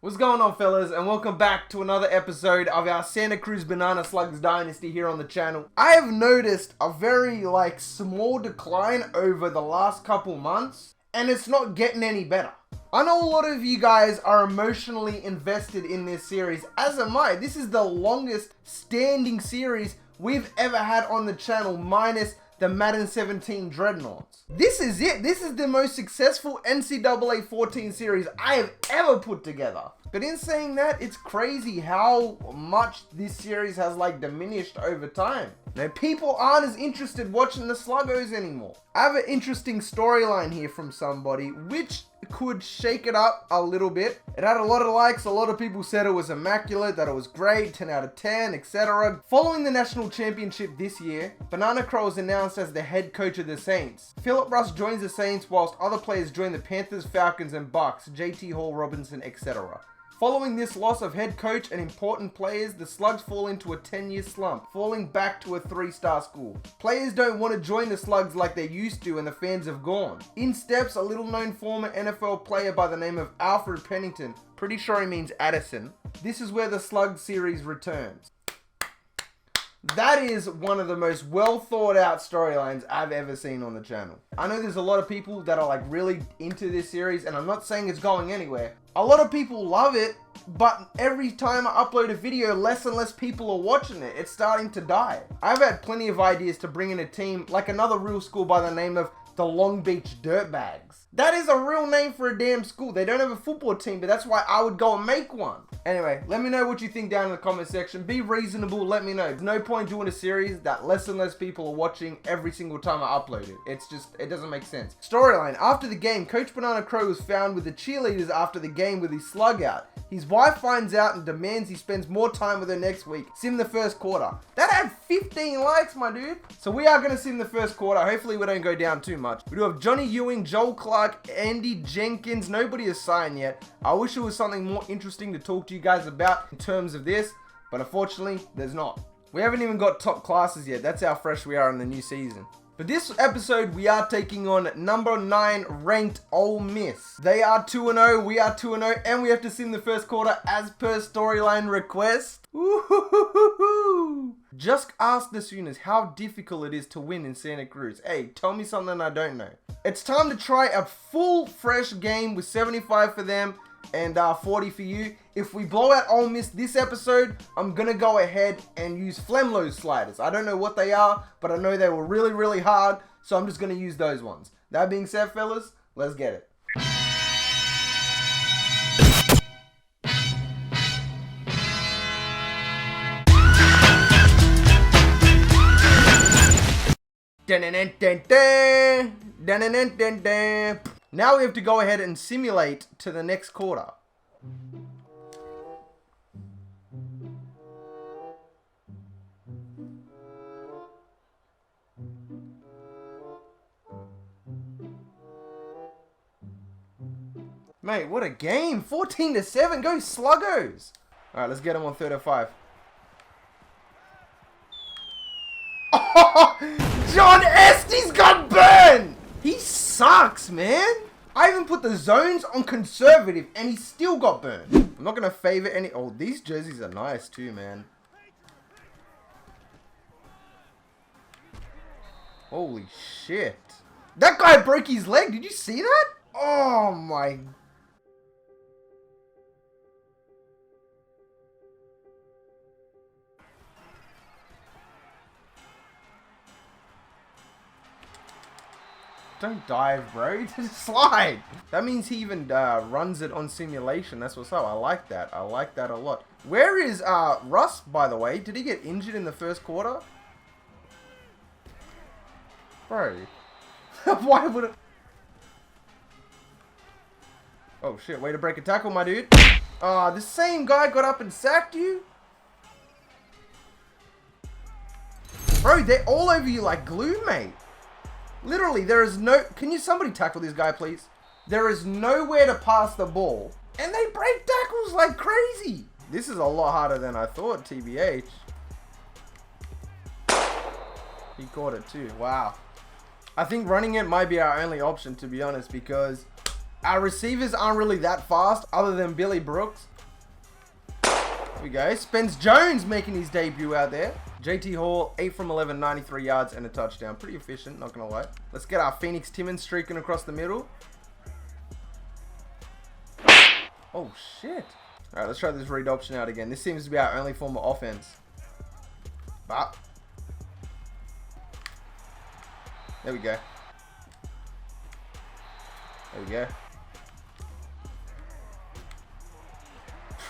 What's going on, fellas, and welcome back to another episode of our Santa Cruz Banana Slugs Dynasty here on the channel. I have noticed a very small decline over the last couple months, and it's not getting any better. I know a lot of you guys are emotionally invested in this series, as am I. This is the longest standing series we've ever had on the channel, minus the Madden 17 Dreadnoughts. This is it. This is the most successful NCAA 14 series I have ever put together. But in saying that, it's crazy how much this series has diminished over time. Now, people aren't as interested watching the Sluggos anymore. I have an interesting storyline here from somebody which could shake it up a little bit. It had a lot of likes. A lot of people said it was immaculate, that it was great, 10 out of 10, etc. Following the national championship this year, Banana Crow was announced as the head coach of the Saints. Philip Russ joins the Saints whilst other players join the Panthers, Falcons, and Bucks, JT Hall, Robinson, etc. Following this loss of head coach and important players, the Slugs fall into a 10-year slump, falling back to a 3-star school. Players don't want to join the Slugs like they used to, and the fans have gone. In steps a little-known former NFL player by the name of Alfred Pennington. Pretty sure he means Addison. This is where the Slug series returns. That is one of the most well thought out storylines I've ever seen on the channel. I know there's a lot of people that are really into this series, and I'm not saying it's going anywhere. A lot of people love it, but every time I upload a video, less and less people are watching it. It's starting to die. I've had plenty of ideas to bring in a team like another real school by the name of the Long Beach Dirtbags. That is a real name for a damn school. They don't have a football team, but that's why I would go and make one. Anyway, let me know what you think down in the comment section. Be reasonable, let me know. There's no point doing a series that less and less people are watching every single time I upload it. It doesn't make sense. Storyline. After the game, Coach Banana Crow was found with the cheerleaders after the game with his slug out. His wife finds out and demands he spends more time with her next week. Sim the first quarter. That had 15 likes, my dude. So we are going to sim the first quarter. Hopefully we don't go down too much. We do have Johnny Ewing, Joel Clark, Andy Jenkins. Nobody has signed yet. I wish there was something more interesting to talk to you guys about in terms of this, but unfortunately, there's not. We haven't even got top classes yet. That's how fresh we are in the new season. For this episode, we are taking on number 9 ranked Ole Miss. They are 2-0, we are 2-0, and we have to sim the first quarter as per storyline request. Ooh-hoo-hoo-hoo-hoo. Just ask the Sooners how difficult it is to win in Santa Cruz. Hey, tell me something I don't know. It's time to try a full fresh game with 75 for them and 40 for you. If we blow out Ole Miss this episode, I'm gonna go ahead and use Flemlo's sliders. I don't know what they are, but I know they were really, really hard, so I'm just gonna use those ones. That being said, fellas, let's get it. Now we have to go ahead and simulate to the next quarter. Mate, what a game. 14-7. Go Sluggos. Alright, let's get him on 3-5. Oh, John Estes got burned. He sucks, man. I even put the zones on conservative and he still got burned. I'm not going to favor any. Oh, these jerseys are nice too, man. Holy shit. That guy broke his leg. Did you see that? Oh my. Don't dive, bro. Just slide. That means he even runs it on simulation. That's what's up. I like that. I like that a lot. Where is Russ, by the way? Did he get injured in the first quarter? Bro. Why would it? Oh, shit. Way to break a tackle, my dude. The same guy got up and sacked you? Bro, they're all over you like glue, mate. Literally, there is no... Can you somebody tackle this guy, please? There is nowhere to pass the ball. And they break tackles like crazy. This is a lot harder than I thought, TBH. He caught it too. Wow. I think running it might be our only option, to be honest, because Our receivers aren't really that fast other than Billy Brooks. Here we go. Spence Jones making his debut out there. JT Hall, 8 from 11, 93 yards and a touchdown. Pretty efficient, not going to lie. Let's get our Phoenix Timmons streaking across the middle. Oh, shit. All right, let's try this read option out again. This seems to be our only form of offense. But there we go. There we go.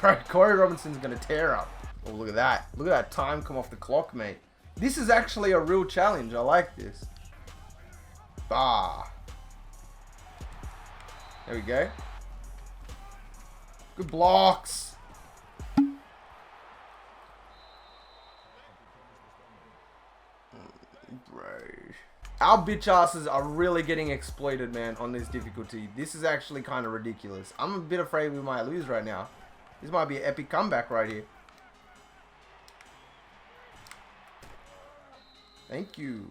Bro, Corey Robinson's going to tear up. Oh, look at that. Look at that time come off the clock, mate. This is actually a real challenge. I like this. Bah. There we go. Good blocks. Bro. Our bitch asses are really getting exploited, man, on this difficulty. This is actually kind of ridiculous. I'm a bit afraid we might lose right now. This might be an epic comeback right here. Thank you.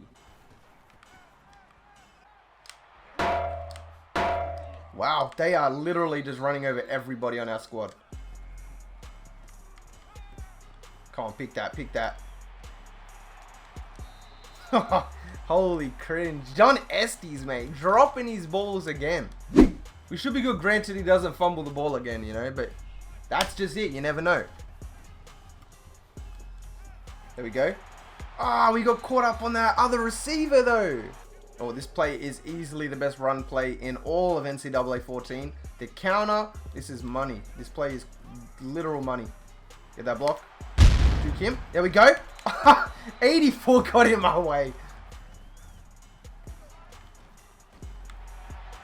Wow, they are literally just running over everybody on our squad. Come on, pick that, pick that. Holy cringe. John Estes, mate, dropping his balls again. We should be good, granted he doesn't fumble the ball again, you know, but that's just it. You never know. There we go. Ah, we got caught up on that other receiver, though. Oh, this play is easily the best run play in all of NCAA 14. The counter, this is money. This play is literal money. Get that block. Juke him. There we go. 84 got in my way.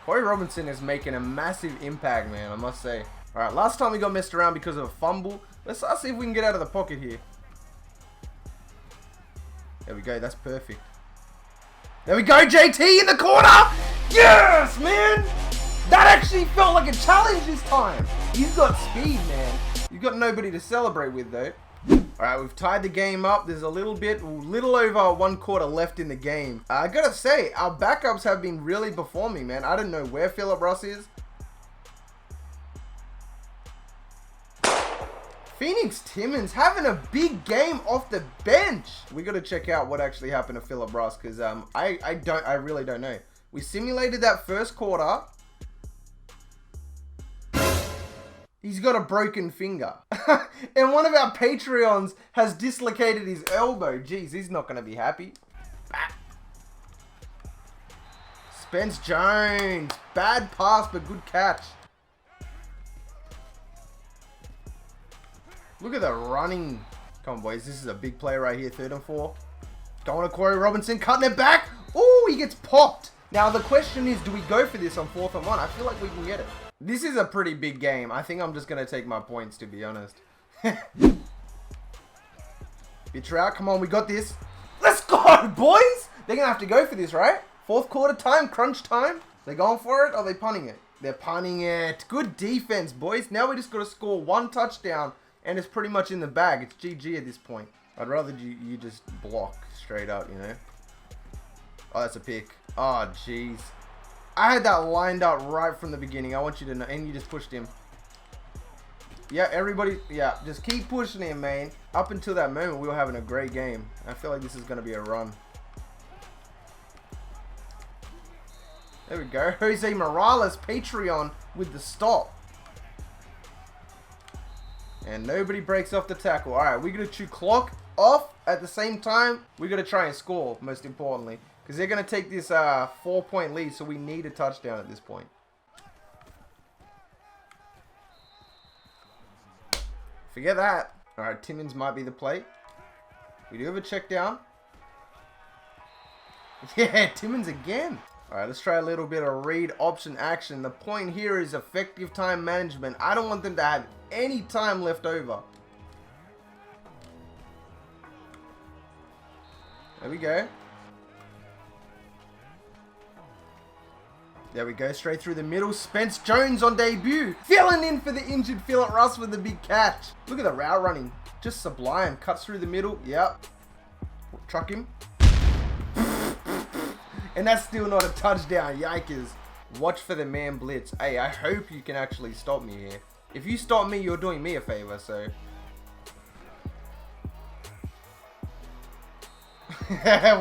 Corey Robinson is making a massive impact, man, I must say. All right, last time we got messed around because of a fumble. Let's see if we can get out of the pocket here. There we go. That's perfect. There we go. JT in the corner. Yes, man. That actually felt like a challenge this time. He's got speed, man. You've got nobody to celebrate with, though. All right, we've tied the game up. There's a little over 1 quarter left in the game. I gotta say, our backups have been really performing, man. I don't know where Philip Russ is. Phoenix Timmons having a big game off the bench. We got to check out what actually happened to Philip Russ, because I really don't know. We simulated that first quarter. He's got a broken finger. And one of our Patreons has dislocated his elbow. Jeez, he's not going to be happy. Spence Jones. Bad pass, but good catch. Look at the running. Come on, boys. This is a big play right here. 3rd and 4. Going to Corey Robinson. Cutting it back. Oh, he gets popped. Now, the question is, do we go for this on 4th and 1? I feel like we can get it. This is a pretty big game. I think I'm just going to take my points, to be honest. Bitch out. Come on, we got this. Let's go, boys. They're going to have to go for this, right? 4th quarter time, crunch time. They're going for it, or are they punting it? They're punting it. Good defense, boys. Now we just got to score 1 touchdown. And it's pretty much in the bag. It's GG at this point. I'd rather you just block straight up, you know. Oh, that's a pick. Oh, jeez. I had that lined up right from the beginning. I want you to know. And you just pushed him. Yeah, everybody. Yeah, just keep pushing him, man. Up until that moment, we were having a great game. I feel like this is going to be a run. There we go. Jose Morales, Patreon with the stop. And nobody breaks off the tackle. All right, we're going to chew clock off at the same time. We're going to try and score, most importantly. Because they're going to take this 4-point lead, so we need a touchdown at this point. Forget that. All right, Timmons might be the play. We do have a check down. Yeah, Timmons again. All right, let's try a little bit of read option action. The point here is effective time management. I don't want them to have any time left over. There we go. There we go, straight through the middle. Spence Jones on debut. Filling in for the injured Philip Russ with the big catch. Look at the route running. Just sublime. Cuts through the middle. Yep. Truck him. And that's still not a touchdown. Yikers. Watch for the man blitz. Hey, I hope you can actually stop me here. If you stop me, you're doing me a favor, so.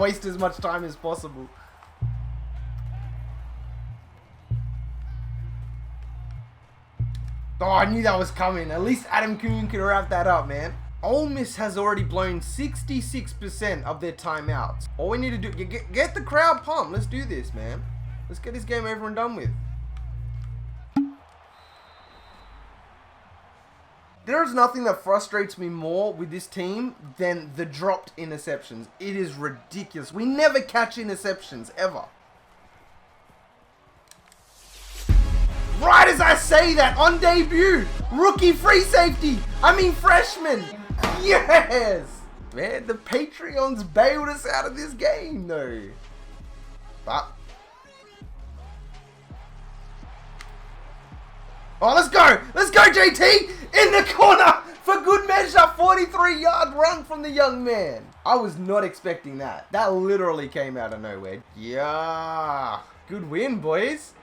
Waste as much time as possible. Oh, I knew that was coming. At least Adam Coon could wrap that up, man. Ole Miss has already blown 66% of their timeouts. All we need to do, get the crowd pumped. Let's do this, man. Let's get this game over and done with. There is nothing that frustrates me more with this team than the dropped interceptions. It is ridiculous. We never catch interceptions, ever. Right as I say that, on debut, rookie free safety. I mean freshman. Yes! Man, the Patreons bailed us out of this game, though. But... oh, let's go! Let's go, JT! In the corner! For good measure, 43-yard run from the young man. I was not expecting that. That literally came out of nowhere. Yeah. Good win, boys.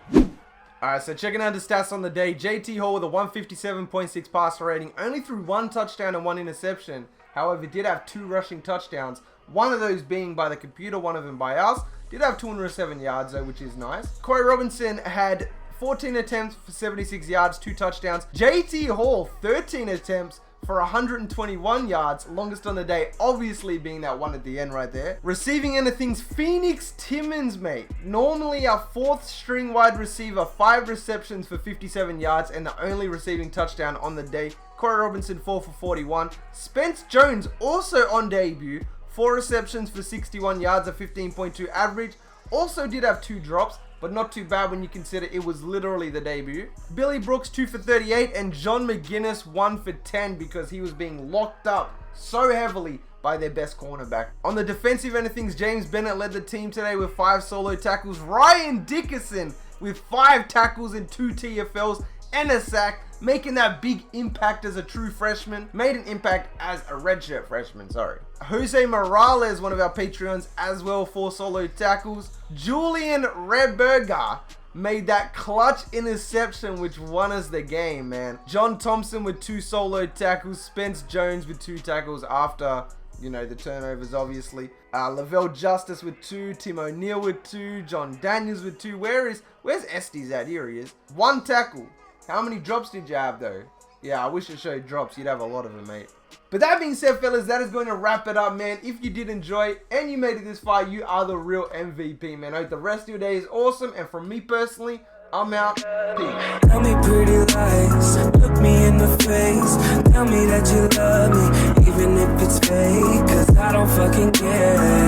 Alright, so checking out the stats on the day. JT Hall with a 157.6 passer rating. Only threw 1 touchdown and 1 interception. However, did have 2 rushing touchdowns. One of those being by the computer, one of them by us. Did have 207 yards though, which is nice. Corey Robinson had 14 attempts for 76 yards, 2 touchdowns. JT Hall, 13 attempts for 121 yards, longest on the day, obviously being that one at the end right there. Receiving end of things, Phoenix Timmons, mate. Normally our 4th string wide receiver, 5 receptions for 57 yards and the only receiving touchdown on the day. Corey Robinson, 4 for 41. Spence Jones, also on debut, 4 receptions for 61 yards, a 15.2 average. Also did have 2 drops, but not too bad when you consider it was literally the debut. Billy Brooks, 2 for 38, and John McGinnis, 1 for 10 because he was being locked up so heavily by their best cornerback. On the defensive end of things, James Bennett led the team today with 5 solo tackles. Ryan Dickerson with 5 tackles and 2 TFLs and a sack, making that big impact as a true freshman. Made an impact as a redshirt freshman, sorry. Jose Morales, one of our Patreons, as well, 4 solo tackles. Julian Redberger made that clutch interception which won us the game, man. John Thompson with 2 solo tackles. Spence Jones with 2 tackles after, you know, the turnovers, obviously. Lavelle Justice with 2. Tim O'Neill with 2. John Daniels with 2. Where's Estes at? Here he is. 1 tackle. How many drops did you have, though? Yeah, I wish it showed drops. You'd have a lot of them, mate. But that being said, fellas, that is going to wrap it up, man. If you did enjoy and you made it this far, you are the real MVP, man. I hope the rest of your day is awesome. And from me personally, I'm out. Peace. Tell me pretty lies, look me in the face. Tell me that you love me, even if it's fake. Cause I don't fucking care.